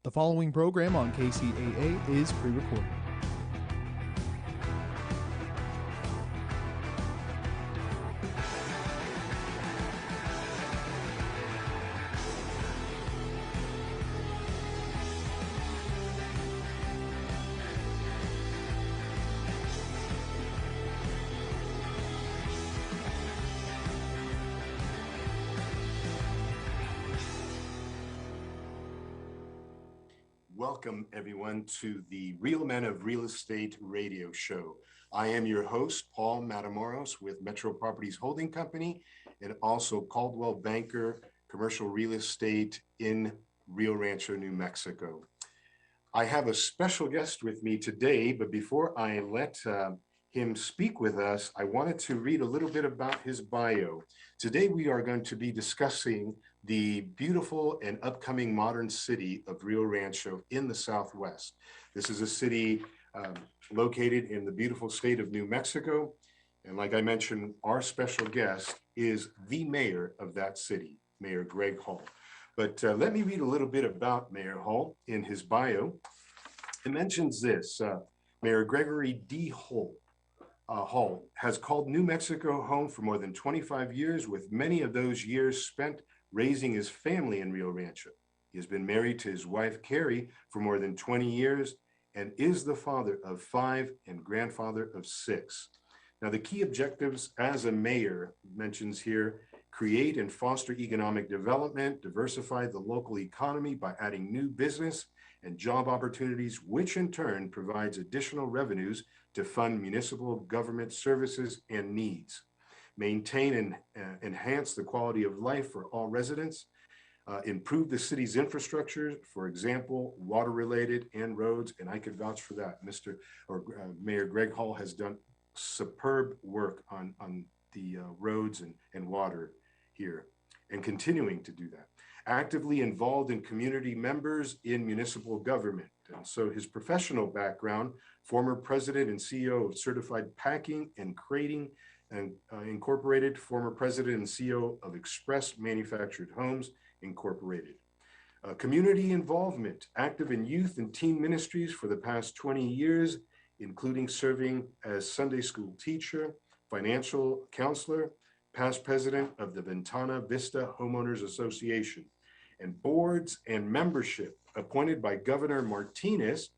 The following program on KCAA is pre-recorded. Welcome, everyone, to the Real Men of Real Estate radio show. I am your host, Paul Matamoros with Metro Properties Holding Company and also Caldwell Banker Commercial Real Estate in Rio Rancho, New Mexico. I have a special guest with me today, but before I let him speak with us, I wanted to read a little bit about his bio. Today, we are going to be discussing the beautiful and upcoming modern city of Rio Rancho in the Southwest. This is a city located in the beautiful state of New Mexico. And like I mentioned, our special guest is the mayor of that city, Mayor Greg Hall. But let me read a little bit about Mayor Hall in his bio. It mentions this, Mayor Gregory D. Hall has called New Mexico home for more than 25 years, with many of those years spent raising his family in Rio Rancho. He has been married to his wife, Carrie, for more than 20 years and is the father of 5 and grandfather of 6. Now, the key objectives as a mayor mentions here: create and foster economic development, diversify the local economy by adding new business and job opportunities, which in turn provides additional revenues to fund municipal government services and needs. Maintain and enhance the quality of life for all residents, improve the city's infrastructure, for example, water-related and roads, and I could vouch for that. Mayor Greg Hall has done superb work on the roads and water here, and continuing to do that. Actively involved in community members in municipal government. And so his professional background: former president and CEO of Certified Packing and Crating and Incorporated, former president and CEO of Express Manufactured Homes Incorporated. Community involvement: active in youth and teen ministries for the past 20 years, including serving as Sunday school teacher, financial counselor, past president of the Ventana Vista Homeowners Association, and boards and membership appointed by Governor Martinez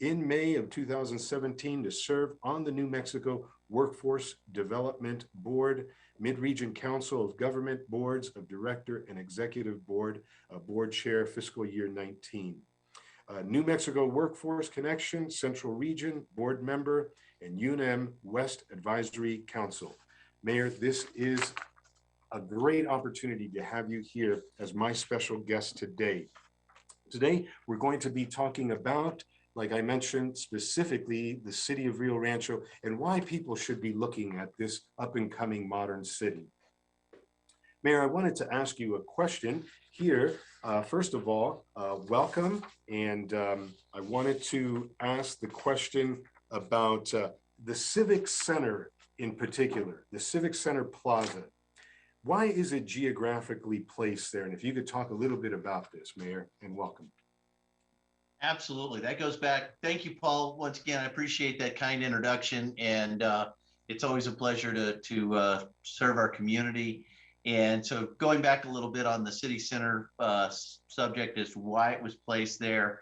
in May of 2017 to serve on the New Mexico Workforce Development Board, Mid-Region Council of Government Boards of Director and Executive Board, Board Chair, fiscal year 19. New Mexico Workforce Connection, Central Region Board Member, and UNM West Advisory Council. Mayor, this is a great opportunity to have you here as my special guest today. Today, we're going to be talking about, like I mentioned, specifically the city of Rio Rancho and why people should be looking at this up-and-coming modern city. Mayor, I wanted to ask you a question here. First of all, welcome. And I wanted to ask the question about the Civic Center in particular, the Civic Center Plaza. Why is it geographically placed there? And if you could talk a little bit about this, Mayor, and welcome. Absolutely. That goes back. Thank you, Paul. Once again, I appreciate that kind introduction. And it's always a pleasure to serve our community. And so going back a little bit on the city center subject as to why it was placed there,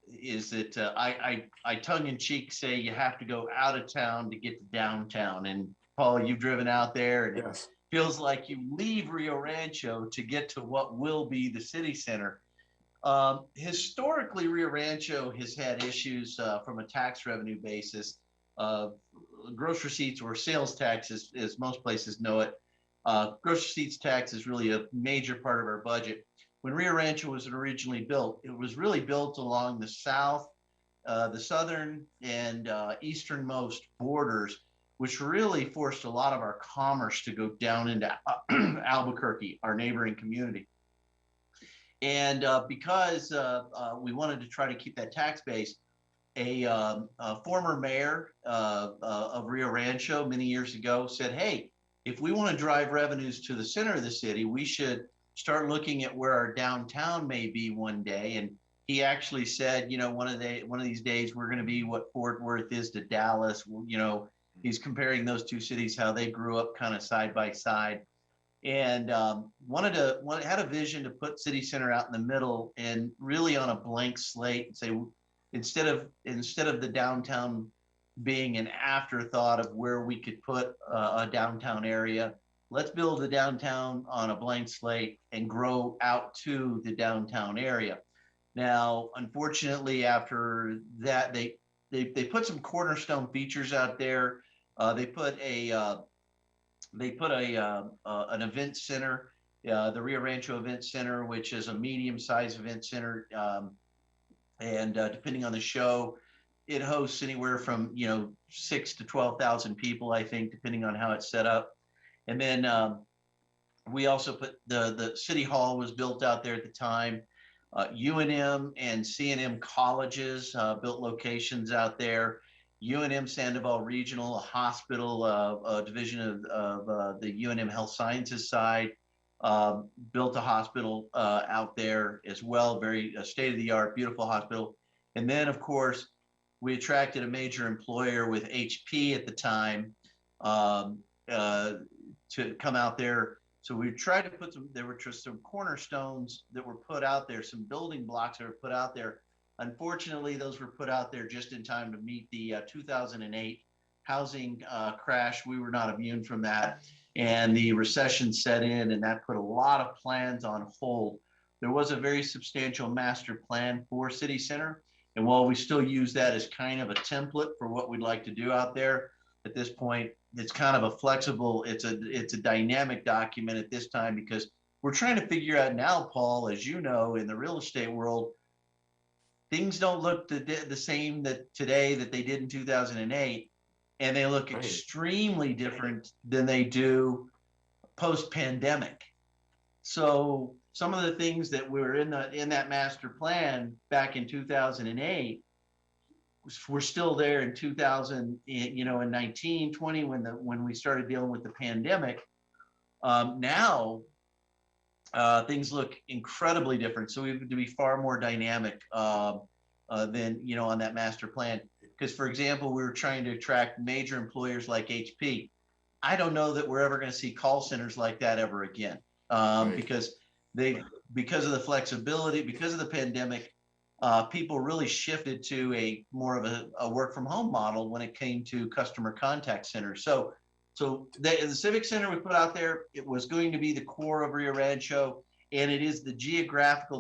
is that I tongue-in-cheek say you have to go out of town to get to downtown. And Paul, you've driven out there, and yes, it feels like you leave Rio Rancho to get to what will be the city center. Historically, Rio Rancho has had issues from a tax revenue basis. Gross receipts, or sales tax, as most places know it. Gross receipts tax is really a major part of our budget. When Rio Rancho was originally built, it was really built along the southern and easternmost borders, which really forced a lot of our commerce to go down into Albuquerque, our neighboring community. And because we wanted to try to keep that tax base, a former mayor of Rio Rancho many years ago said, hey, if we want to drive revenues to the center of the city, we should start looking at where our downtown may be one day. And he actually said, one of these days we're going to be what Fort Worth is to Dallas. He's comparing those two cities, how they grew up kind of side by side, and had a vision to put City Center out in the middle and really on a blank slate and say, instead of the downtown being an afterthought of where we could put a downtown area, let's build the downtown on a blank slate and grow out to the downtown area. Now, unfortunately, after that, they put some cornerstone features out there. They put an event center, the Rio Rancho Event Center, which is a medium-sized event center, and depending on the show, it hosts anywhere from 6 to 12,000 people, I think, depending on how it's set up. And then we also put the City Hall was built out there at the time. UNM and CNM colleges built locations out there. UNM Sandoval Regional, a hospital, a division of the UNM Health Sciences side, built a hospital out there as well, very state-of-the-art, beautiful hospital. And then, of course, we attracted a major employer with HP at the time to come out there. So we tried to put there were just some cornerstones that were put out there, some building blocks that were put out there. Unfortunately, those were put out there just in time to meet the 2008 housing crash. We were not immune from that. And the recession set in, and that put a lot of plans on hold. There was a very substantial master plan for City Center. And while we still use that as kind of a template for what we'd like to do out there, at this point, it's kind of a flexible, it's a dynamic document at this time, because we're trying to figure out now, Paul, as you know, in the real estate world, things don't look the same today that they did in 2008, and they look extremely different than they do post-pandemic. So some of the things that were in that master plan back in 2008 were still there in 2000, in 19, 20, when we started dealing with the pandemic. Now things look incredibly different. So we have to be far more dynamic than on that master plan. Because, for example, we were trying to attract major employers like HP. I don't know that we're ever going to see call centers like that ever again, because of the flexibility, because of the pandemic. People really shifted to a more of a work from home model when it came to customer contact centers. So the Civic Center we put out there, it was going to be the core of Rio Rancho, and it is the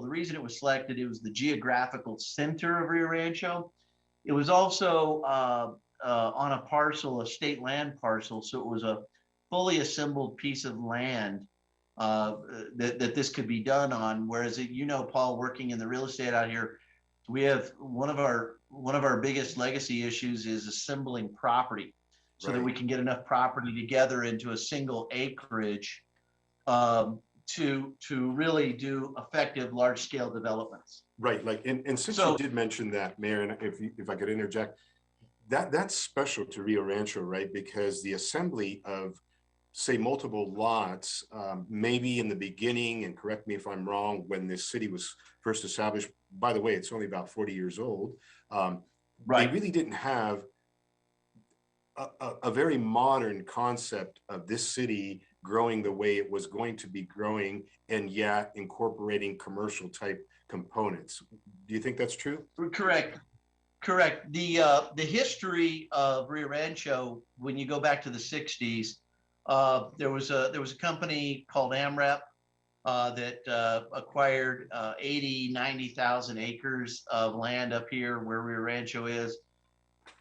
reason it was selected, it was the geographical center of Rio Rancho. It was also on a parcel, a state land parcel, so it was a fully assembled piece of land that this could be done on. Whereas, Paul, working in the real estate out here, we have one of our biggest legacy issues is assembling property, so that we can get enough property together into a single acreage to really do effective large scale developments. Right, and since you did mention that, Mayor, and if I could interject, that's special to Rio Rancho, right? Because the assembly of, say, multiple lots, maybe in the beginning, and correct me if I'm wrong, when this city was first established, by the way, it's only about 40 years old, they really didn't have a very modern concept of this city growing the way it was going to be growing, and yet incorporating commercial type components. Do you think that's true? Correct. The history of Rio Rancho, when you go back to the 60s, there was a company called AMREP that acquired 90,000 acres of land up here where Rio Rancho is.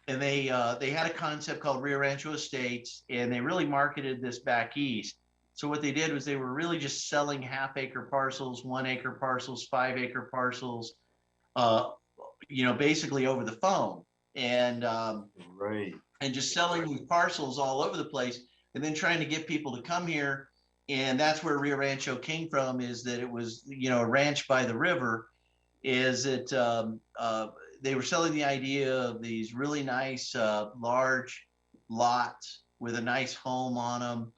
And they had a concept called Rio Rancho Estates, and they really marketed this back east. So what they did was they were really just selling half-acre parcels, 1-acre parcels, 5-acre parcels, basically over the phone, and just selling these parcels all over the place, and then trying to get people to come here. And that's where Rio Rancho came from, is that it was, a ranch by the river, is that they were selling the idea of these really nice large lots with a nice home on them,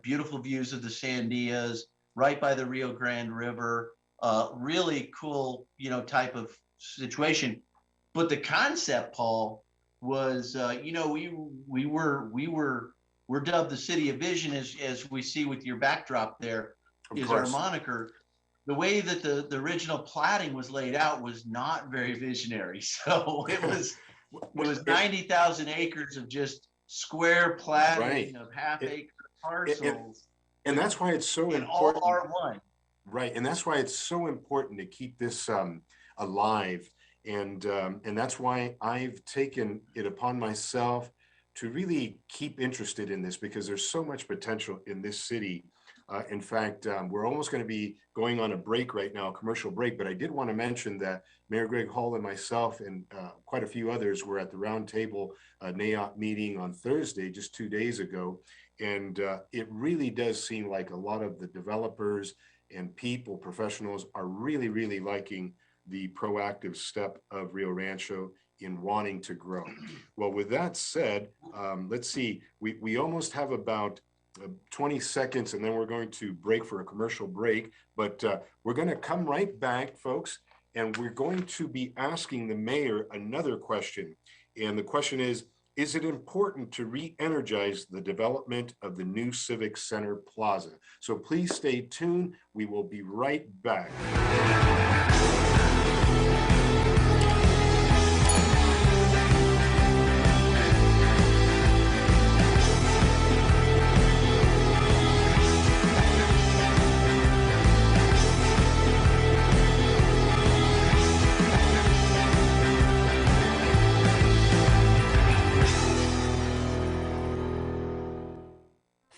beautiful views of the Sandias, right by the Rio Grande River. Really cool, type of situation. But the concept, Paul, was we're dubbed the City of Vision, as we see with your backdrop there, Of is our course. moniker. The way that the original platting was laid out was not very visionary. So it was 90,000 acres of just square platting of half-acre parcels. And that's why it's so and important. all R1. Right, and that's why it's so important to keep this alive, and that's why I've taken it upon myself to really keep interested in this, because there's so much potential in this city. In fact, we're almost going to be going on a break right now, a commercial break, but I did want to mention that Mayor Greg Hall and myself and quite a few others were at the Roundtable NAIOP meeting on Thursday, just 2 days ago, and it really does seem like a lot of the developers and people, professionals, are really, really liking the proactive step of Rio Rancho in wanting to grow. Well, with that said, let's see, we almost have about 20 seconds, and then we're going to break for a commercial break, but we're going to come right back, folks, and we're going to be asking the mayor another question. And the question is it important to re-energize the development of the new Civic Center Plaza? So please stay tuned. We will be right back.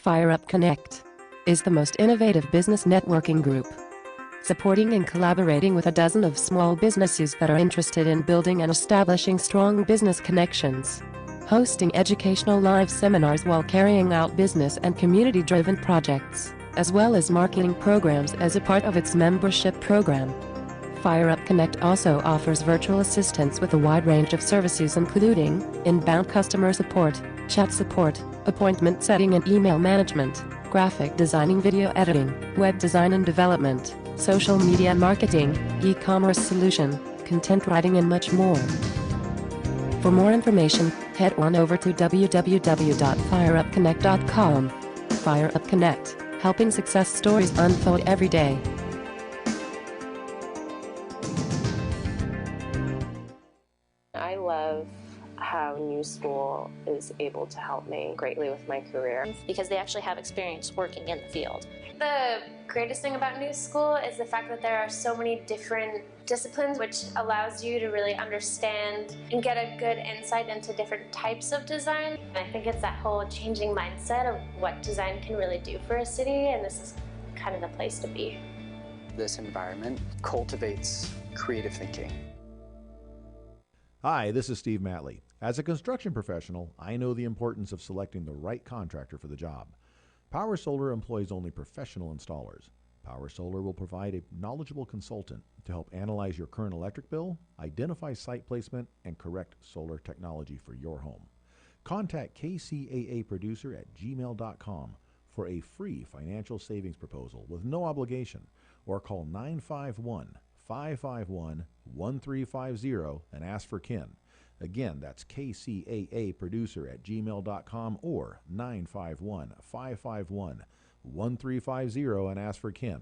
FireUp Connect is the most innovative business networking group, supporting and collaborating with a dozen of small businesses that are interested in building and establishing strong business connections, hosting educational live seminars while carrying out business and community-driven projects, as well as marketing programs as a part of its membership program. FireUp Connect also offers virtual assistance with a wide range of services, including inbound customer support, chat support, appointment setting and email management, graphic designing, video editing, web design and development, social media marketing, e-commerce solution, content writing, and much more. For more information, head on over to www.fireupconnect.com. FireUp Connect, helping success stories unfold every day. I love how New School is able to help me greatly with my career, because they actually have experience working in the field. The greatest thing about New School is the fact that there are so many different disciplines, which allows you to really understand and get a good insight into different types of design. And I think it's that whole changing mindset of what design can really do for a city, and this is kind of the place to be. This environment cultivates creative thinking. Hi, this is Steve Matley. As a construction professional, I know the importance of selecting the right contractor for the job. Power Solar employs only professional installers. Power Solar will provide a knowledgeable consultant to help analyze your current electric bill, identify site placement, and correct solar technology for your home. Contact KCAA producer at gmail.com for a free financial savings proposal with no obligation, or call 951-551-1350 and ask for Ken. Again, that's KCAA producer at gmail.com or 951-551-1350 and ask for Ken.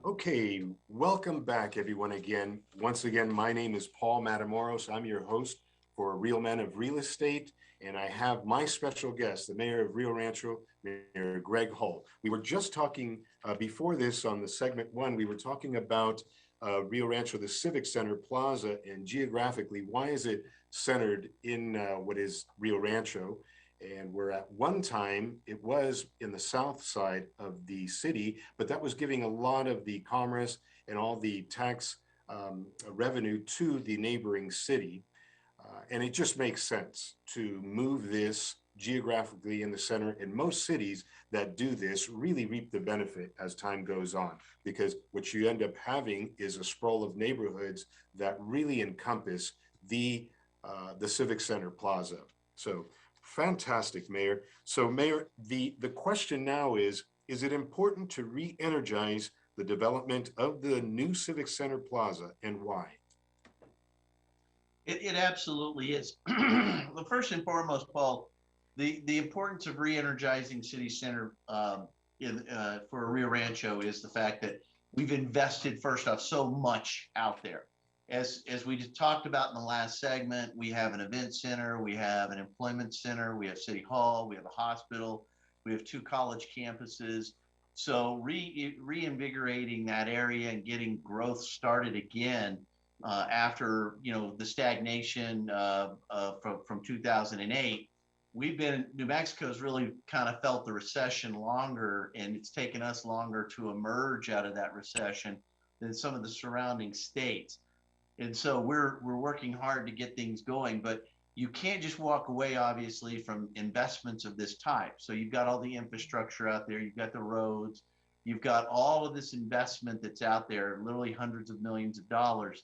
Okay, welcome back, everyone. Once again, my name is Paul Matamoros. I'm your host for Real Men of Real Estate, and I have my special guest, the mayor of Rio Rancho, Mayor Greg Hull. We were just talking before this on the segment one, we were talking about Rio Rancho, the Civic Center Plaza, and geographically, why is it centered in what is Rio Rancho? And where at one time it was in the south side of the city, but that was giving a lot of the commerce and all the tax revenue to the neighboring city. And it just makes sense to move this geographically in the center. And most cities that do this really reap the benefit as time goes on, because what you end up having is a sprawl of neighborhoods that really encompass the Civic Center Plaza. So fantastic, Mayor. So Mayor, the question now is it important to re-energize the development of the new Civic Center Plaza, and why? It absolutely is. Well, first and foremost, Paul, the importance of re-energizing City Center for Rio Rancho is the fact that we've invested, first off, so much out there. As we just talked about in the last segment, we have an event center, we have an employment center, we have City Hall, we have a hospital, we have 2 college campuses. So reinvigorating that area and getting growth started again after the stagnation from 2008, New Mexico's really kind of felt the recession longer, and it's taken us longer to emerge out of that recession than some of the surrounding states. And so we're working hard to get things going, but you can't just walk away, obviously, from investments of this type. So you've got all the infrastructure out there, you've got the roads, you've got all of this investment that's out there, literally hundreds of millions of dollars.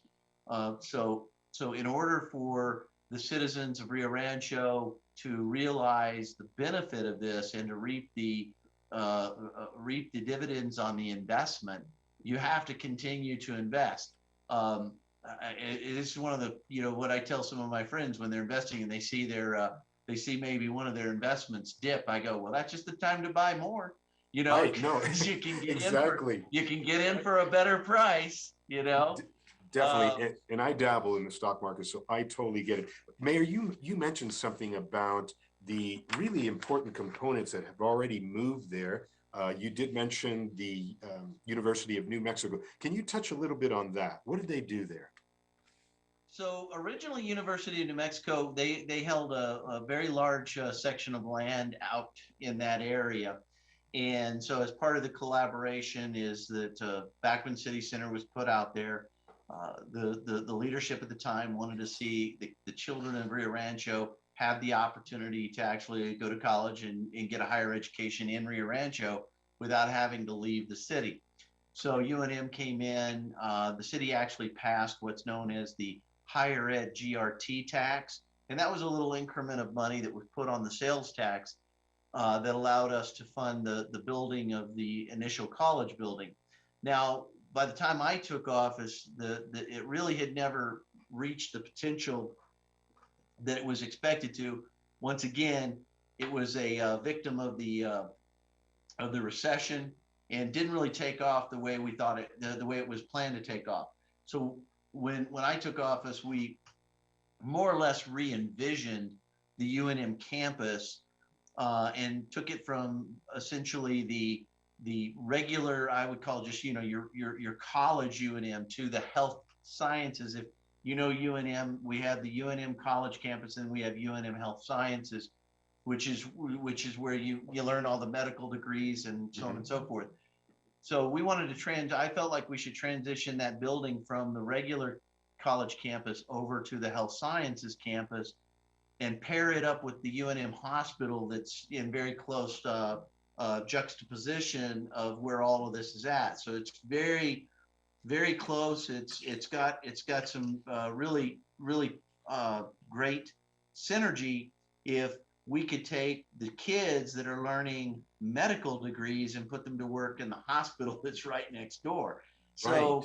So in order for the citizens of Rio Rancho to realize the benefit of this and to reap the dividends on the investment, you have to continue to invest. It is one of the, what I tell some of my friends when they're investing and they see they see maybe one of their investments dip. I go, well, that's just the time to buy more, Right, no, you can get exactly. you can get in for a better price, Definitely, and I dabble in the stock market, so I totally get it. Mayor, you mentioned something about the really important components that have already moved there. You did mention the University of New Mexico. Can you touch a little bit on that? What did they do there? So originally, University of New Mexico, they held a very large section of land out in that area. And so as part of the collaboration is that back when City Center was put out there, the leadership at the time wanted to see the children of Rio Rancho have the opportunity to actually go to college and get a higher education in Rio Rancho without having to leave the city. So UNM came in, the city actually passed what's known as the higher ed GRT tax. And that was a little increment of money that was put on the sales tax that allowed us to fund the building of the initial college building. Now, by the time I took office, it really had never reached the potential that it was expected to. Once again, it was a victim of the recession and didn't really take off the way we thought the way it was planned to take off. So when I took office, we more or less re-envisioned the UNM campus and took it from essentially the regular, I would call just your college UNM, to the health sciences. If UNM, we have the UNM college campus, and we have UNM Health Sciences, which is where you learn all the medical degrees and so on and so forth. So we wanted to I felt like we should transition that building from the regular college campus over to the Health Sciences campus and pair it up with the UNM hospital that's in very close juxtaposition of where all of this is at. So it's very, very close. It's got some really great synergy if we could take the kids that are learning medical degrees and put them to work in the hospital that's right next door. So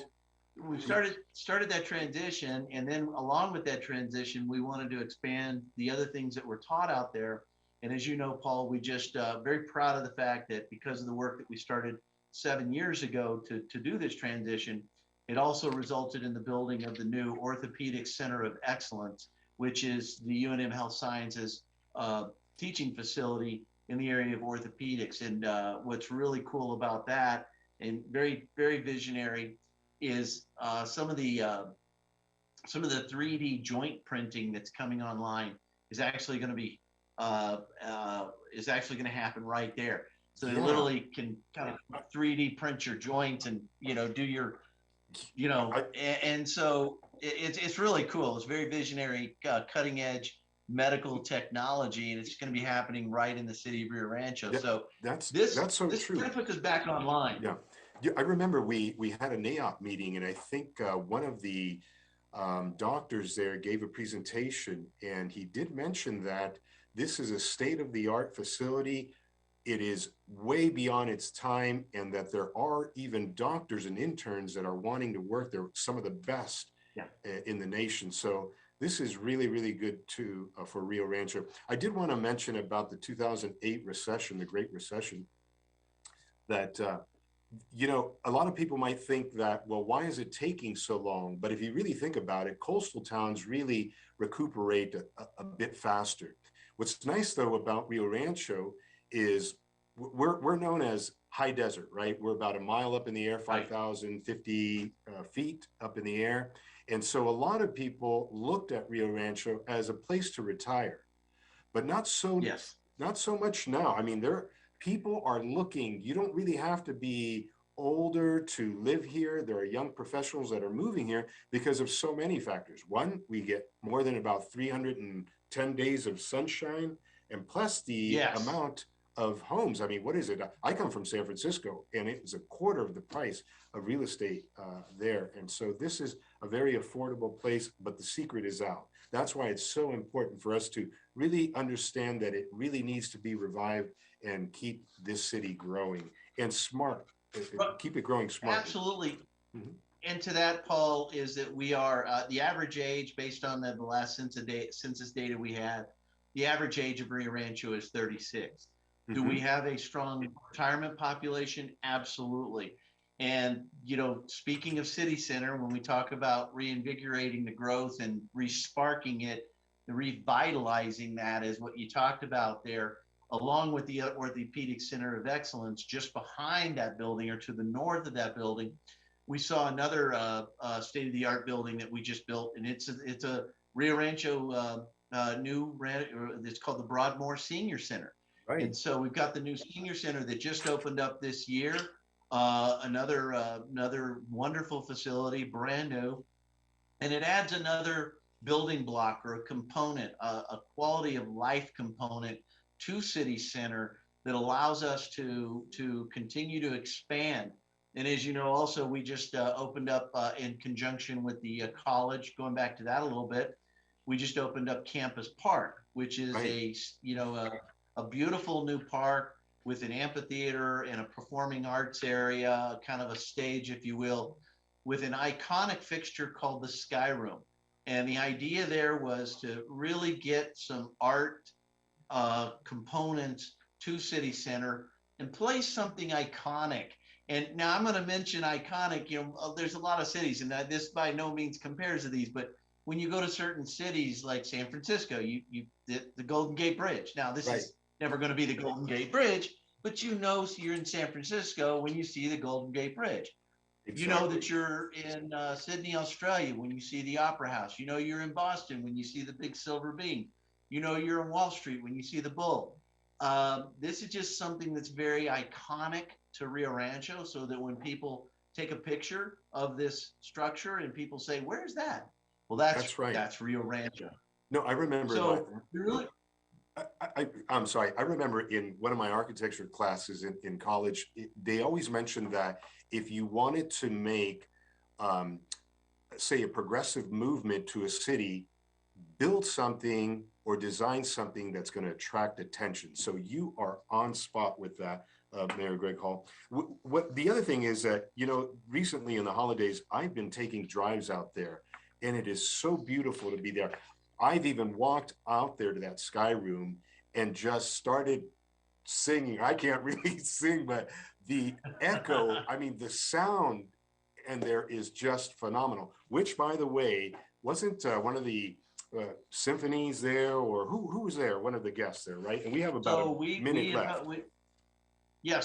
we started that transition, and then along with that transition, we wanted to expand the other things that were taught out there. And as you know, Paul, we just very proud of the fact that because of the work that we started 7 years ago to do this transition, it also resulted in the building of the new Orthopedic Center of Excellence, which is the UNM Health Sciences teaching facility in the area of orthopedics. And what's really cool about that, and very, very visionary, is some of the 3D joint printing that's coming online is actually going to be is actually going to happen right there. So they Yeah. literally can kind of 3D print your joints and, do your, and so it's really cool. It's very visionary, cutting edge medical technology, and it's going to be happening right in the city of Rio Rancho. So that's so this true. kind of puts us back online. Yeah. Yeah, I remember we had a NAOP meeting, and I think one of the doctors there gave a presentation, and he did mention that this is a state-of-the-art facility. It is way beyond its time, and that there are even doctors and interns that are wanting to work there, some of the best in the nation. So this is really, really good too for Rio Rancho. I did want to mention about the 2008 recession, the Great Recession, that a lot of people might think that, well, why is it taking so long? But if you really think about it, coastal towns really recuperate a bit faster. What's nice though about Rio Rancho is we're known as high desert, right? We're about a mile up in the air, 5,050 feet up in the air. And so a lot of people looked at Rio Rancho as a place to retire, but not so much now. I mean, people are looking. You don't really have to be older to live here. There are young professionals that are moving here because of so many factors. One, we get more than about 310 days of sunshine, and plus the amount of homes. I mean, what is it? I come from San Francisco, and it is a quarter of the price of real estate there. And so this is a very affordable place, but the secret is out. That's why it's so important for us to really understand that it really needs to be revived and keep this city growing and smart. Keep it growing smart. Absolutely. Mm-hmm. And to that, Paul, is that we are the average age, based on the last census data we had, the average age of Rio Rancho is 36. Mm-hmm. Do we have a strong retirement population? Absolutely. And, speaking of city center, when we talk about reinvigorating the growth and resparking it, revitalizing that is what you talked about there, along with the Orthopedic Center of Excellence just behind that building or to the north of that building. We saw another state-of-the-art building that we just built, and it's a Rio Rancho it's called the Broadmoor Senior Center. Right. And so we've got the new senior center that just opened up this year. Another wonderful facility, brand new, and it adds another building block or a component, a quality of life component to City Center that allows us to continue to expand. And as you know, also we just opened up in conjunction with the college. Going back to that a little bit, we just opened up Campus Park, which is a beautiful new park with an amphitheater and a performing arts area, kind of a stage, if you will, with an iconic fixture called the Sky Room. And the idea there was to really get some art components to City Center and place something iconic. And now I'm going to mention iconic. There's a lot of cities, and this by no means compares to these, but when you go to certain cities like San Francisco, the Golden Gate Bridge. Now this is never going to be the Golden Gate Bridge, but you're in San Francisco when you see the Golden Gate Bridge. Exactly. You know that you're in Sydney, Australia when you see the Opera House. You know you're in Boston when you see the big silver beam. You know you're in Wall Street when you see the bull. This is just something that's very iconic to Rio Rancho, so that when people take a picture of this structure and people say, "Where's that?" Well, that's right. That's Rio Rancho. No, I remember. So really. I'm sorry. I remember in one of my architecture classes in college, they always mentioned that if you wanted to make, say, a progressive movement to a city, build something or design something that's going to attract attention. So you are on spot with that, Mayor Greg Hall. What the other thing is that, recently in the holidays, I've been taking drives out there, and it is so beautiful to be there. I've even walked out there to that Sky Room and just started singing. I can't really sing, but the echo, the sound and there is just phenomenal, which, by the way, wasn't one of the symphonies there, or who was there? One of the guests there, right? And we have about a minute left.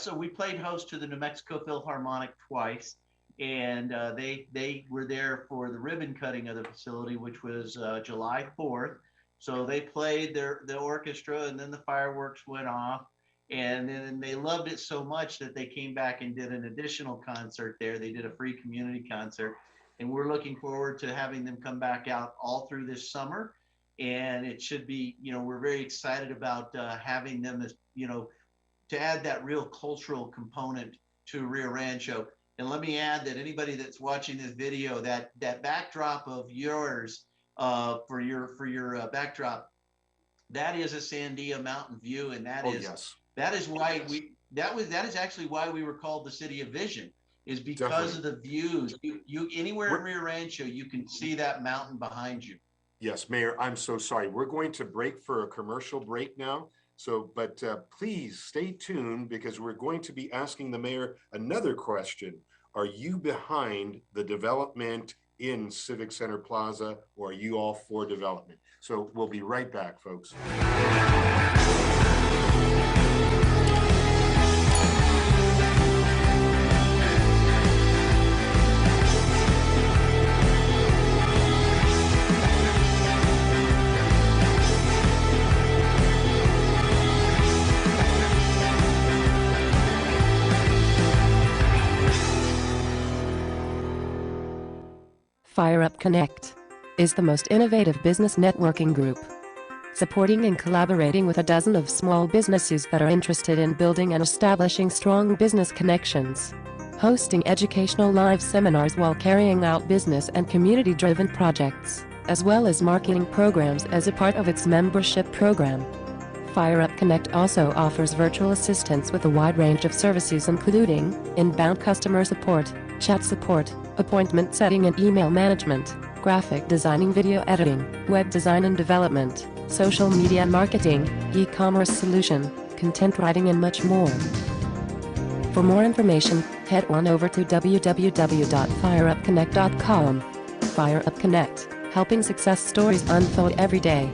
So we played host to the New Mexico Philharmonic twice. And they were there for the ribbon cutting of the facility, which was July 4th. So they played the orchestra, and then the fireworks went off. And then they loved it so much that they came back and did an additional concert there. They did a free community concert. And we're looking forward to having them come back out all through this summer. And it should be, we're very excited about having them, as, to add that real cultural component to Rio Rancho. And let me add that anybody that's watching this video, that backdrop of yours for your backdrop, that is a Sandia Mountain view, and that is why that is actually why we were called the City of Vision, is because of the views. You anywhere in Rio Rancho, you can see that mountain behind you. Yes, Mayor, I'm so sorry. We're going to break for a commercial break now. So, but please stay tuned, because we're going to be asking the mayor another question. Are you behind the development in Civic Center Plaza, or are you all for development? So we'll be right back, folks. FireUp Connect is the most innovative business networking group, supporting and collaborating with a dozen of small businesses that are interested in building and establishing strong business connections, hosting educational live seminars while carrying out business and community-driven projects, as well as marketing programs as a part of its membership program. FireUp Connect also offers virtual assistance with a wide range of services, including inbound customer support, chat support, appointment setting and email management, graphic designing, video editing, web design and development, social media marketing, e-commerce solution, content writing, and much more. For more information, head on over to www.fireupconnect.com. FireUp Connect, helping success stories unfold every day.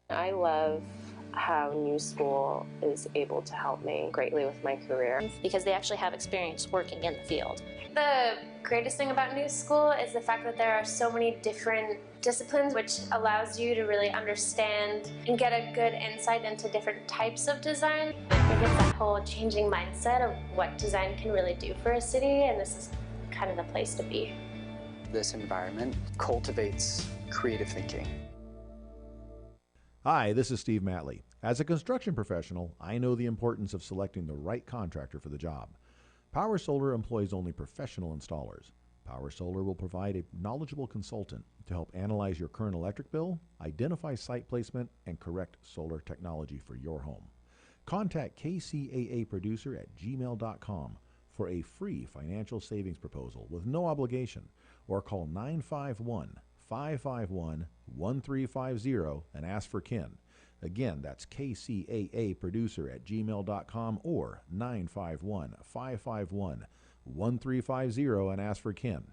I love how New School is able to help me greatly with my career. Because they actually have experience working in the field. The greatest thing about New School is the fact that there are so many different disciplines, which allows you to really understand and get a good insight into different types of design. I think it's that whole changing mindset of what design can really do for a city, and this is kind of the place to be. This environment cultivates creative thinking. Hi, this is Steve Matley. As a construction professional, I know the importance of selecting the right contractor for the job. Power Solar employs only professional installers. Power Solar will provide a knowledgeable consultant to help analyze your current electric bill, identify site placement, and correct solar technology for your home. Contact KCAA producer at gmail.com for a free financial savings proposal with no obligation, or call 951-551-1350 and ask for Ken. Again, that's KCAA producer at gmail.com or 951-551-1350 and ask for Ken.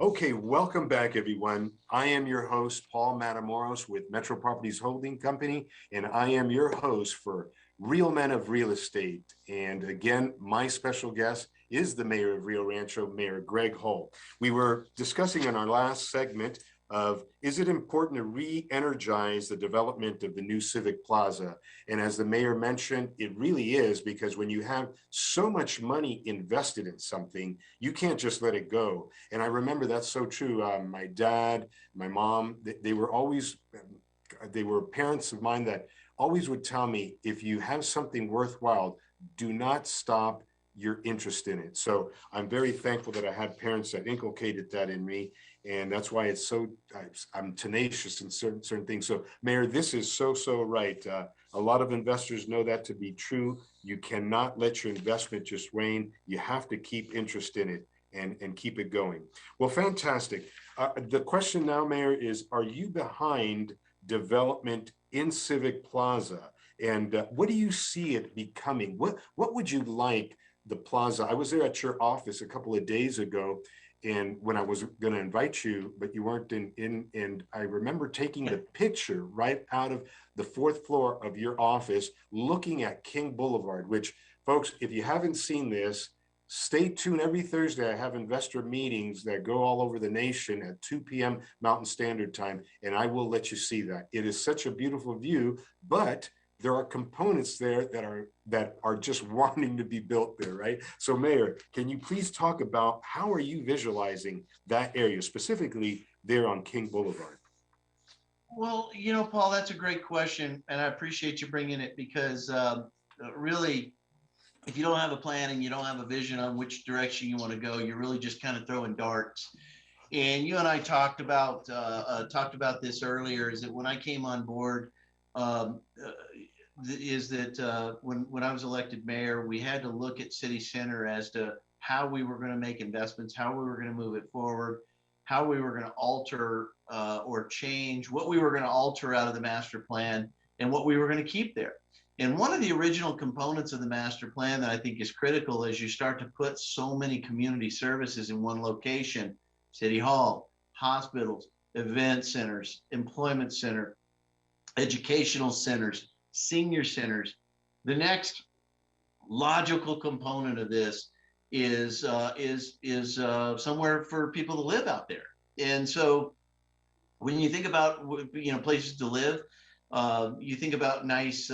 Okay, welcome back, everyone. I am your host, Paul Matamoros with Metro Properties Holding Company, and I am your host for Real Men of Real Estate. And again, my special guest is the mayor of Rio Rancho, Mayor Greg Hull. We were discussing in our last segment of, is it important to re-energize the development of the new Civic Plaza? And as the mayor mentioned, it really is, because when you have so much money invested in something, you can't just let it go. And I remember that's so true. My dad, my mom, they were parents of mine that always would tell me, if you have something worthwhile, do not stop your interest in it. So I'm very thankful that I had parents that inculcated that in me. And that's why it's so, I'm tenacious in certain things. So Mayor, this is so right. A lot of investors know that to be true. You cannot let your investment just wane. You have to keep interest in it. and keep it going. Well, fantastic. The question now, Mayor, is are you behind development in Civic Plaza? And what do you see it becoming? What would you like the plaza? I was there at your office a couple of days ago, and when I was going to invite you, but you weren't in, and I remember taking the picture right out of the fourth floor of your office, looking at King Boulevard, which, folks, if you haven't seen this, stay tuned. Every Thursday, I have investor meetings that go all over the nation at 2 p.m. Mountain Standard Time, and I will let you see that. It is such a beautiful view, but there are components there that are just wanting to be built there, right? So, Mayor, can you please talk about how are you visualizing that area, specifically there on King Boulevard? Well, Paul, that's a great question, and I appreciate you bringing it because really, if you don't have a plan and you don't have a vision on which direction you want to go, you're really just kind of throwing darts. And you and I talked about this earlier. Is that when I came on board, um, uh, when I was elected mayor, we had to look at city center as to how we were going to make investments, how we were going to move it forward, how we were going to alter or change, what we were going to alter out of the master plan, and what we were going to keep there. And one of the original components of the master plan that I think is critical as you start to put so many community services in one location, city hall, hospitals, event centers, employment center, educational centers, senior centers. The next logical component of this is somewhere for people to live out there. And so when you think about places to live, you think about nice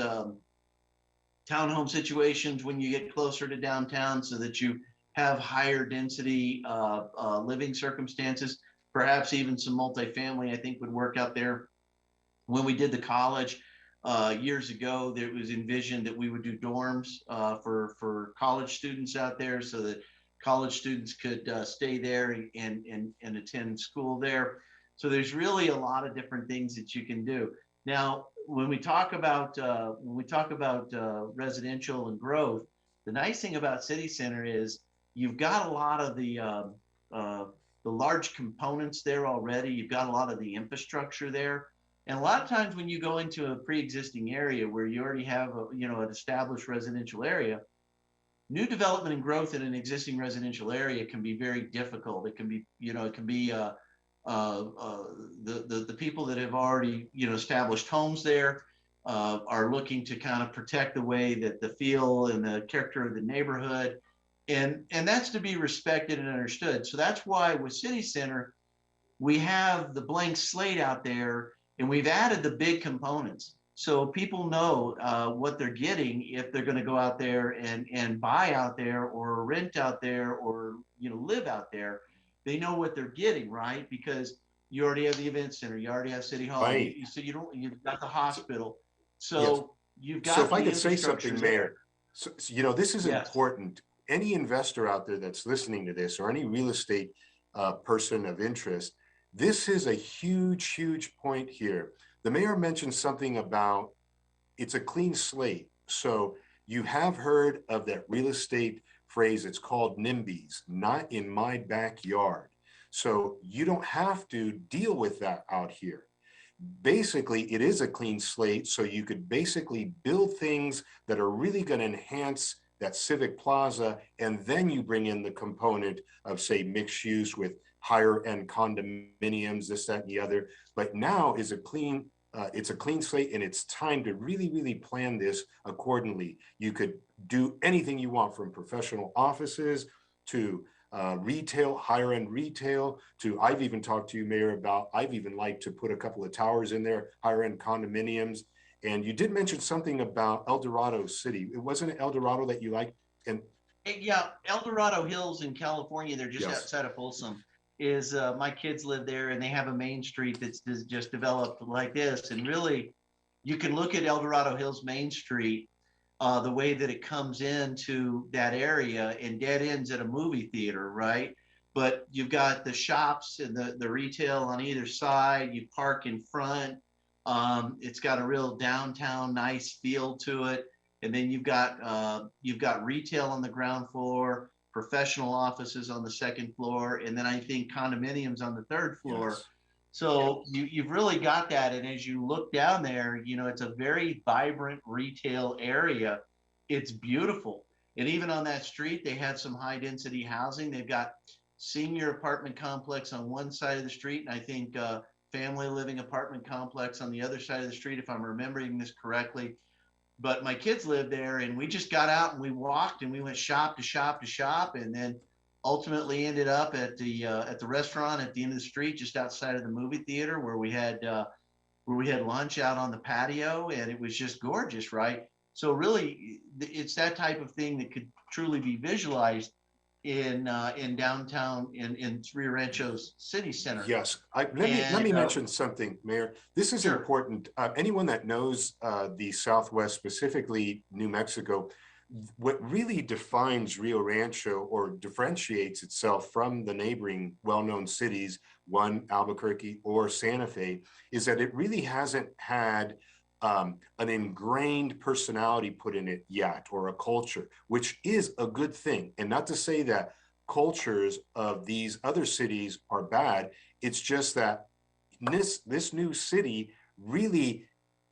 townhome situations when you get closer to downtown, so that you have higher density living circumstances. Perhaps even some multifamily, I think, would work out there. When we did the college years ago, there was envisioned that we would do dorms for college students out there, so that college students could stay there and attend school there. So there's really a lot of different things that you can do. Now, when we talk about residential and growth, the nice thing about City Center is you've got a lot of the large components there already. You've got a lot of the infrastructure there. And a lot of times when you go into a pre-existing area where you already have an established residential area, new development and growth in an existing residential area can be very difficult. It can be, the people that have already established homes there are looking to kind of protect the way that the feel and the character of the neighborhood, and that's to be respected and understood. So that's why with City Center we have the blank slate out there, and we've added the big components so people know what they're getting if they're going to go out there and buy out there or rent out there or live out there. They know what they're getting, right? Because you already have the event center, you already have City Hall, right. You've got the hospital, so yes. You've got. So if I could say something, Mayor, so this is yes. important. Any investor out there that's listening to this, or any real estate person of interest, this is a huge point here. The mayor mentioned something about it's a clean slate. So you have heard of that real estate phrase. It's called NIMBYs, not in my backyard. So you don't have to deal with that out here. Basically, it is a clean slate. So you could basically build things that are really going to enhance that Civic Plaza. And then you bring in the component of, say, mixed use with higher end condominiums, this, that, and the other. But now is it's a clean slate, and it's time to really plan this accordingly. You could do anything you want, from professional offices to retail, higher end retail, to I've even talked to you, Mayor, about I've even liked to put a couple of towers in there, higher end condominiums. And you did mention something about El Dorado City. It wasn't El Dorado that you liked? And yeah, El Dorado Hills in California, they're just yes. outside of Folsom. Is my kids live there, and they have a main street that's just developed like this. And really, you can look at El Dorado Hills Main Street, the way that it comes into that area and dead ends at a movie theater, right? But you've got the shops and the retail on either side. You park in front. It's got a real downtown nice feel to it. And then you've got retail on the ground floor, professional offices on the second floor, and then I think condominiums on the third floor. Yes. So you've really got that. And as you look down there, you know, it's a very vibrant retail area. It's beautiful. And even on that street, they have some high density housing. They've got senior apartment complex on one side of the street, and I think family living apartment complex on the other side of the street, if I'm remembering this correctly. But my kids live there, and we just got out and we walked and we went shop to shop to shop, and then ultimately ended up at the restaurant at the end of the street, just outside of the movie theater, where we had lunch out on the patio, and it was just gorgeous, right? So really, it's that type of thing that could truly be visualized in downtown in Rio Rancho's city center. Yes, let me mention something, Mayor. This is Sure. important. Anyone that knows the Southwest, specifically New Mexico, what really defines Rio Rancho or differentiates itself from the neighboring well-known cities, one Albuquerque or Santa Fe, is that it really hasn't had an ingrained personality put in it yet, or a culture, which is a good thing. And not to say that cultures of these other cities are bad. It's just that this new city really,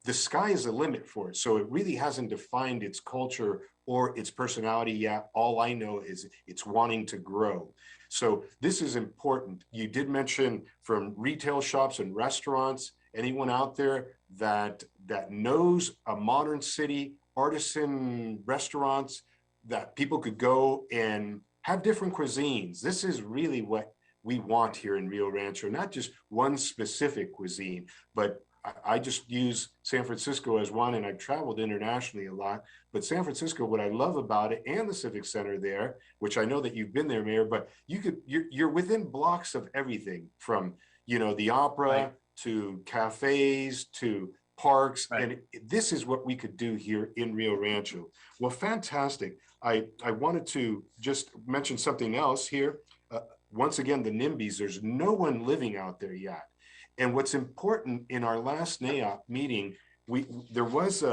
the sky is the limit for it. So it really hasn't defined its culture or its personality yet. All I know is it's wanting to grow. So this is important. You did mention from retail shops and restaurants, anyone out there that knows a modern city, artisan restaurants that people could go and have different cuisines. This is really what we want here in Rio Rancho, not just one specific cuisine, but I just use San Francisco as one, and I've traveled internationally a lot. But San Francisco, what I love about it, and the Civic Center there, which I know that you've been there, Mayor, but you're within blocks of everything from, you know, the opera, right, to cafes, to parks. Right. And this is what we could do here in Rio Rancho. Well, fantastic. I wanted to just mention something else here. Once again, the NIMBYs, there's no one living out there yet. And what's important, in our last NAIOP meeting, there was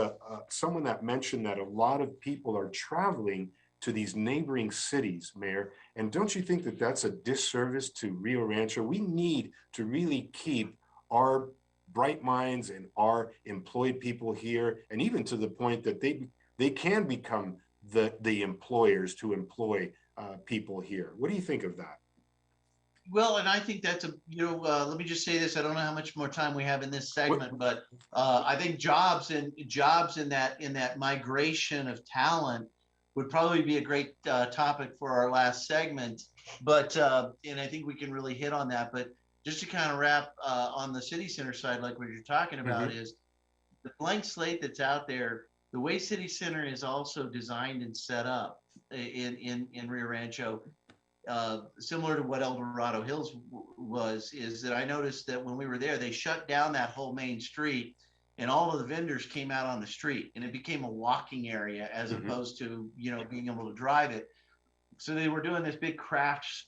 someone that mentioned that a lot of people are traveling to these neighboring cities, Mayor. And don't you think that that's a disservice to Rio Rancho? We need to really keep our bright minds and our employed people here, and even to the point that they can become the employers to employ people here. What do you think of that? Well, and I think that's let me just say this. I don't know how much more time we have in this segment, but I think jobs in that migration of talent would probably be a great topic for our last segment. But and I think we can really hit on that. But just to kind of wrap on the city center side, like what you're talking about, is the blank slate that's out there. The way City Center is also designed and set up in Rio Rancho, similar to what El Dorado Hills was, is that I noticed that when we were there, they shut down that whole main street, and all of the vendors came out on the street, and it became a walking area as opposed to, you know, being able to drive it. So they were doing this big craft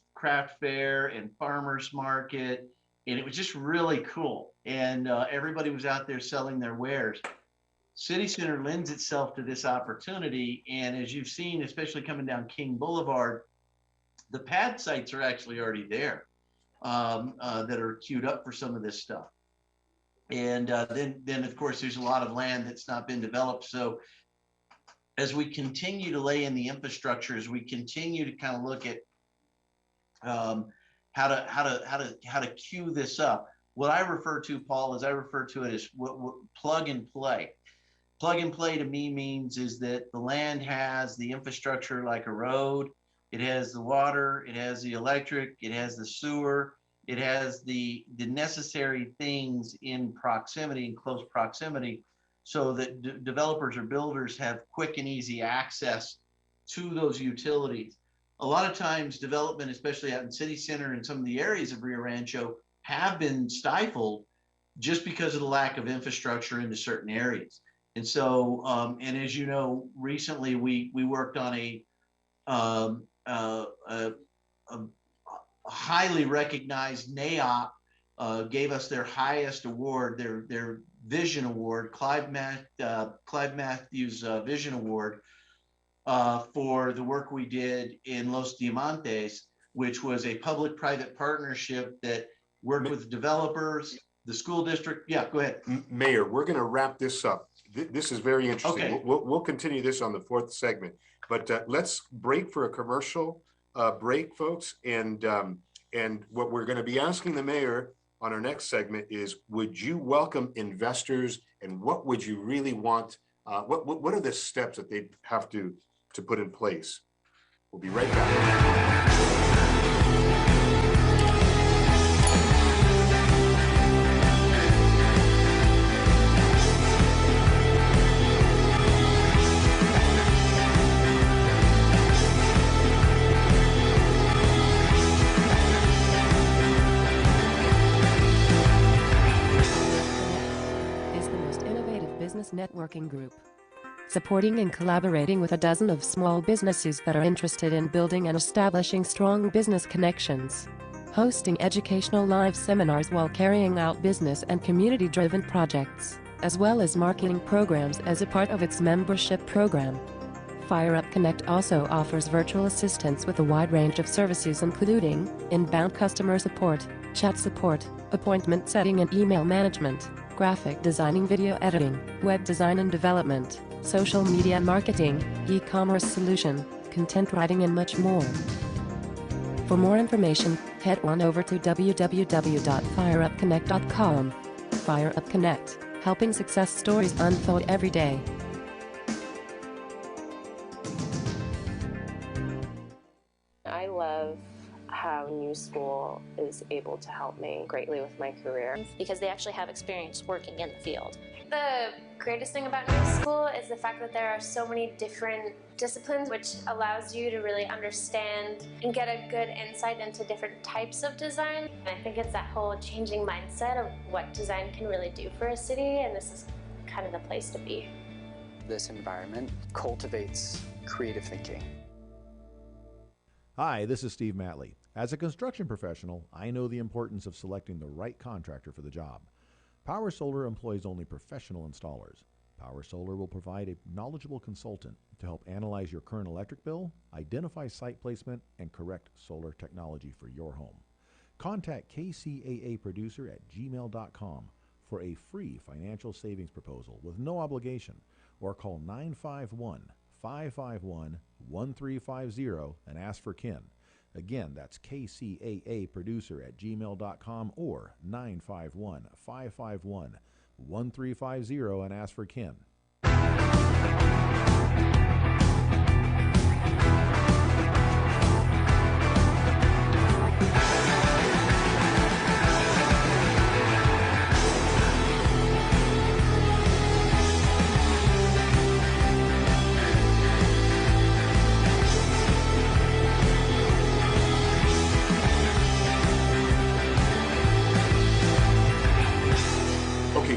fair and farmers market, and it was just really cool. And everybody was out there selling their wares. City Center lends itself to this opportunity, and as you've seen, especially coming down King Boulevard, the pad sites are actually already there that are queued up for some of this stuff. And then of course, there's a lot of land that's not been developed. So as we continue to lay in the infrastructure, as we continue to kind of look at how to queue this up, what I refer to, Paul, is I refer to it as what plug and play. Plug and play to me means is that the land has the infrastructure like a road. It has the water, it has the electric, it has the sewer, it has the necessary things in proximity, in close proximity, so that developers or builders have quick and easy access to those utilities. A lot of times development, especially out in City Center and some of the areas of Rio Rancho, have been stifled just because of the lack of infrastructure into certain areas. And so, and as you know, recently we worked on a highly recognized NAIOP gave us their highest award, their Vision Award, Clive Matthews Vision Award, for the work we did in Los Diamantes, which was a public-private partnership that worked with developers, the school district. Yeah, go ahead. Mayor, we're going to wrap this up. This is very interesting. Okay. We'll continue this on the fourth segment, but let's break for a commercial break, folks. And what we're going to be asking the mayor on our next segment is, would you welcome investors, and what would you really want? What are the steps that they have to put in place? We'll be right back. Is the most innovative business networking group, supporting and collaborating with a dozen of small businesses that are interested in building and establishing strong business connections, hosting educational live seminars while carrying out business and community-driven projects, as well as marketing programs as a part of its membership program. FireUp Connect also offers virtual assistance with a wide range of services, including inbound customer support, chat support, appointment setting and email management, graphic designing, video editing, web design and development, social media marketing, e-commerce solution, content writing, and much more. For more information, head on over to www.fireupconnect.com. FireUp Connect, helping success stories unfold every day. I love how New School is able to help me greatly with my career. because they actually have experience working in the field. The greatest thing about New School is the fact that there are so many different disciplines, which allows you to really understand and get a good insight into different types of design. And I think it's that whole changing mindset of what design can really do for a city, and this is kind of the place to be. This environment cultivates creative thinking. Hi, this is Steve Matley. As a construction professional, I know the importance of selecting the right contractor for the job. Power Solar employs only professional installers. Power Solar will provide a knowledgeable consultant to help analyze your current electric bill, identify site placement, and correct solar technology for your home. Contact KCAA producer at gmail.com for a free financial savings proposal with no obligation, or call 951-551-1350 and ask for Ken. Again, that's KCAA producer at gmail.com or 951-551-1350 and ask for Ken.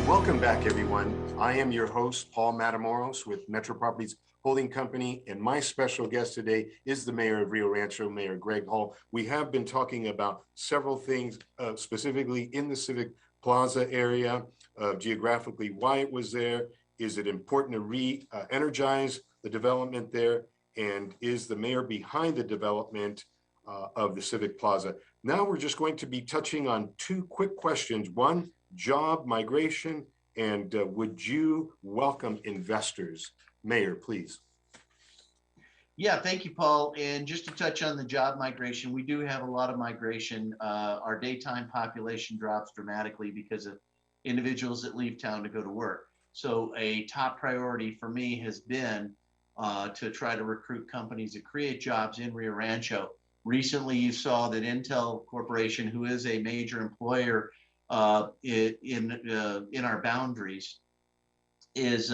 Welcome back, everyone. I am your host, Paul Matamoros with Metro Properties Holding Company, and my special guest today is the Mayor of Rio Rancho, Mayor Greg Hall. We have been talking about several things, specifically in the Civic Plaza area, geographically, why it was there. Is it important to re-energize the development there? And is the mayor behind the development of the Civic Plaza? Now we're just going to be touching on two quick questions. One, job migration, and would you welcome investors? Mayor, please. Yeah, thank you, Paul. And just to touch on the job migration, we do have a lot of migration. Our daytime population drops dramatically because of individuals that leave town to go to work. So a top priority for me has been to try to recruit companies that create jobs in Rio Rancho. Recently, you saw that Intel Corporation, who is a major employer in our boundaries, has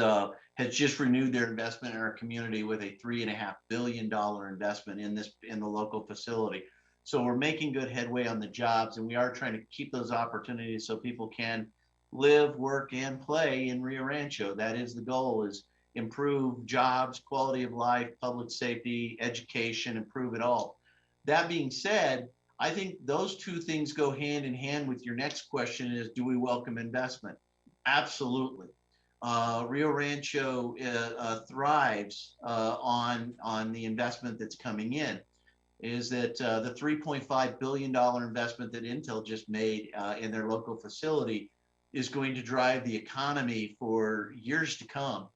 just renewed their investment in our community with a $3.5 billion investment in the local facility. So we're making good headway on the jobs, and we are trying to keep those opportunities so people can live, work, and play in Rio Rancho. That is the goal: is improve jobs, quality of life, public safety, education, improve it all. That being said, I think those two things go hand in hand with your next question: is do we welcome investment? Absolutely. Rio Rancho thrives on the investment that's coming in, is that the $3.5 billion investment that Intel just made in their local facility is going to drive the economy for years to come.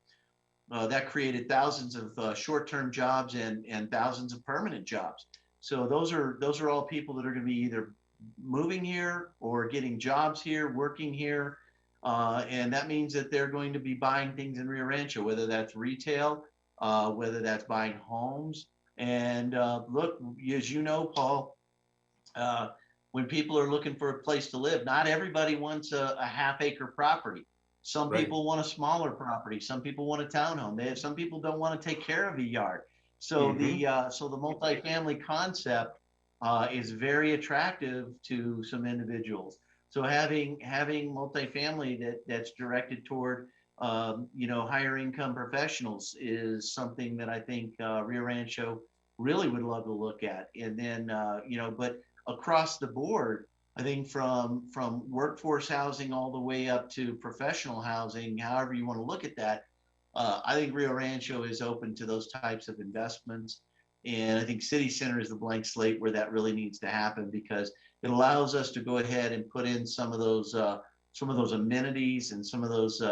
That created thousands of short-term jobs and thousands of permanent jobs. So those are all people that are going to be either moving here or getting jobs here, working here. And that means that they're going to be buying things in Rio Rancho, whether that's retail, whether that's buying homes. And look, as you know, Paul, when people are looking for a place to live, not everybody wants a half-acre property. Some Right. people want a smaller property. Some people want a townhome. Some people don't want to take care of a yard. So the multifamily concept is very attractive to some individuals. So having multifamily that's directed toward higher income professionals is something that I think Rio Rancho really would love to look at. And then but across the board, I think from workforce housing all the way up to professional housing, however you want to look at that, I think Rio Rancho is open to those types of investments. And I think City Center is the blank slate where that really needs to happen, because it allows us to go ahead and put in some of those amenities and some of those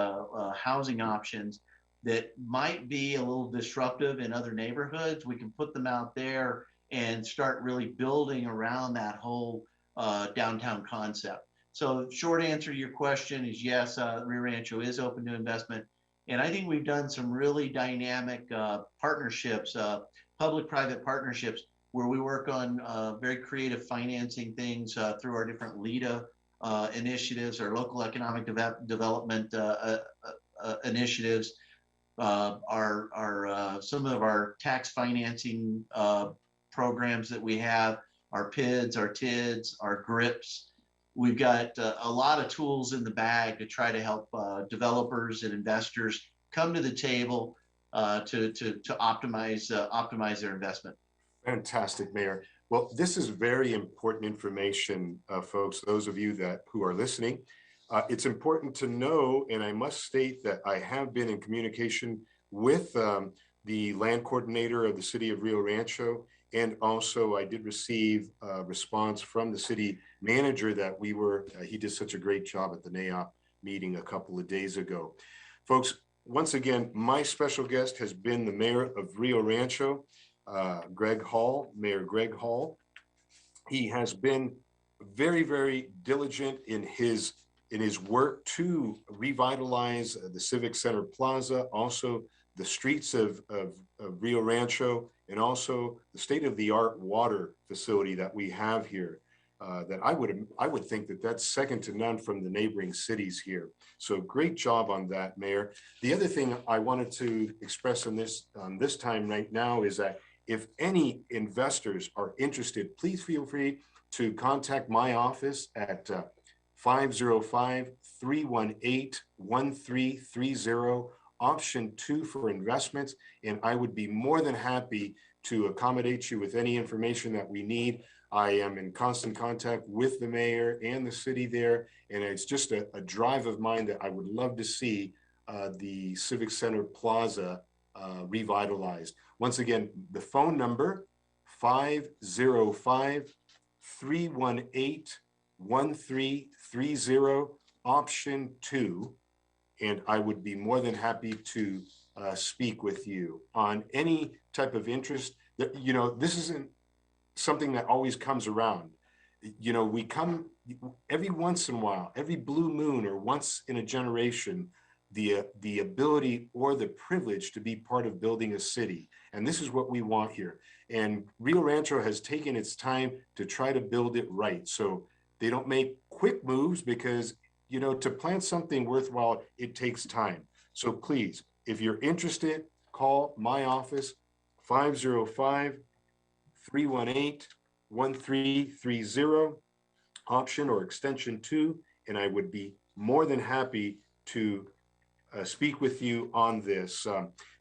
housing options that might be a little disruptive in other neighborhoods. We can put them out there and start really building around that whole downtown concept. So short answer to your question is yes, Rio Rancho is open to investment. And I think we've done some really dynamic partnerships, public-private partnerships, where we work on very creative financing things through our different LEDA initiatives, our local economic development initiatives, some of our tax financing programs that we have, our PIDs, our TIDs, our GRIPs. We've got a lot of tools in the bag to try to help developers and investors come to the table to optimize their investment. Fantastic, Mayor. Well, this is very important information, folks, those of you who are listening. It's important to know, and I must state that I have been in communication with the land coordinator of the city of Rio Rancho, and also I did receive a response from the city manager that he did such a great job at the NAIOP meeting a couple of days ago. Folks, once again, my special guest has been the mayor of Rio Rancho, Greg Hall, Mayor Greg Hall. He has been very, very diligent in his work to revitalize the Civic Center Plaza, also the streets of Rio Rancho, and also the state-of-the-art water facility that we have here. That I would think that's second to none from the neighboring cities here. So great job on that, Mayor. The other thing I wanted to express on this time right now is that if any investors are interested, please feel free to contact my office at 505-318-1330, option 2 for investments, and I would be more than happy to accommodate you with any information that we need. I am in constant contact with the mayor and the city there, and it's just a drive of mine that I would love to see the Civic Center Plaza revitalized. Once again, the phone number, 505-318-1330, option 2, and I would be more than happy to speak with you on any type of interest. That, this isn't something that always comes around. We come every once in a while, every blue moon or once in a generation, the ability or the privilege to be part of building a city. And this is what we want here. And Rio Rancho has taken its time to try to build it right. So they don't make quick moves because, to plant something worthwhile, it takes time. So please, if you're interested, call my office, 505-318-1330, option or extension 2, and I would be more than happy to speak with you on this.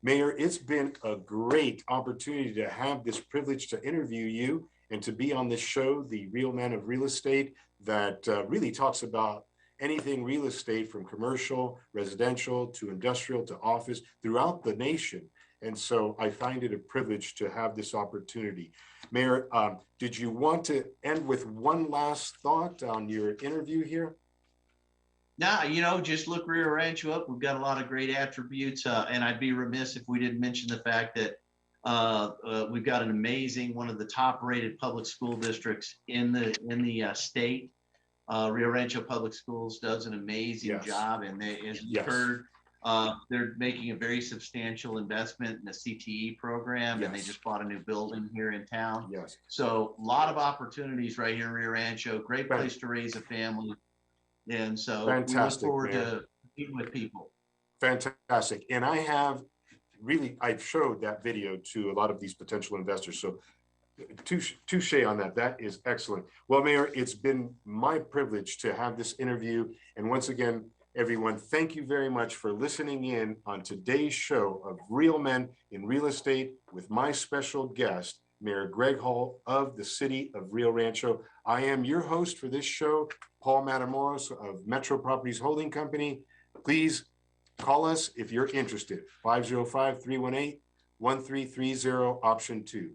Mayor, it's been a great opportunity to have this privilege to interview you and to be on this show, The Real Man of Real Estate, that really talks about anything real estate, from commercial, residential, to industrial, to office throughout the nation. And so I find it a privilege to have this opportunity. Mayor, did you want to end with one last thought on your interview here? No, just look Rio Rancho up. We've got a lot of great attributes, and I'd be remiss if we didn't mention the fact that we've got an amazing, one of the top-rated public school districts in the state. Rio Rancho Public Schools does an amazing job, and they, as you've heard, they're making a very substantial investment in the CTE program, and they just bought a new building here in town. So a lot of opportunities right here in Rio Rancho. Great place to raise a family. And so we look forward to meeting with people. Fantastic. And I've showed that video to a lot of these potential investors. So touche on that. That is excellent. Well, Mayor, it's been my privilege to have this interview. And once again, everyone, thank you very much for listening in on today's show of Real Men in Real Estate with my special guest, Mayor Greg Hall of the City of Rio Rancho. I am your host for this show, Paul Matamoros of Metro Properties Holding Company. Please call us if you're interested, 505-318-1330, option 2.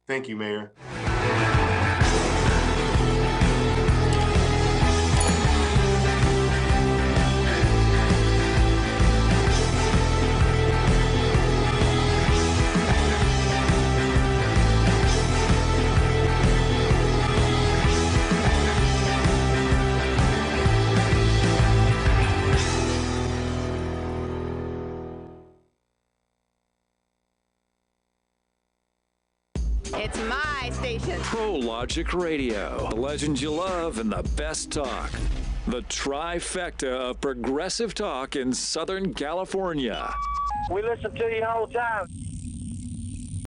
Thank you, Mayor. It's my station. ProLogic Radio. The legends you love and the best talk. The trifecta of progressive talk in Southern California. We listen to you all the time.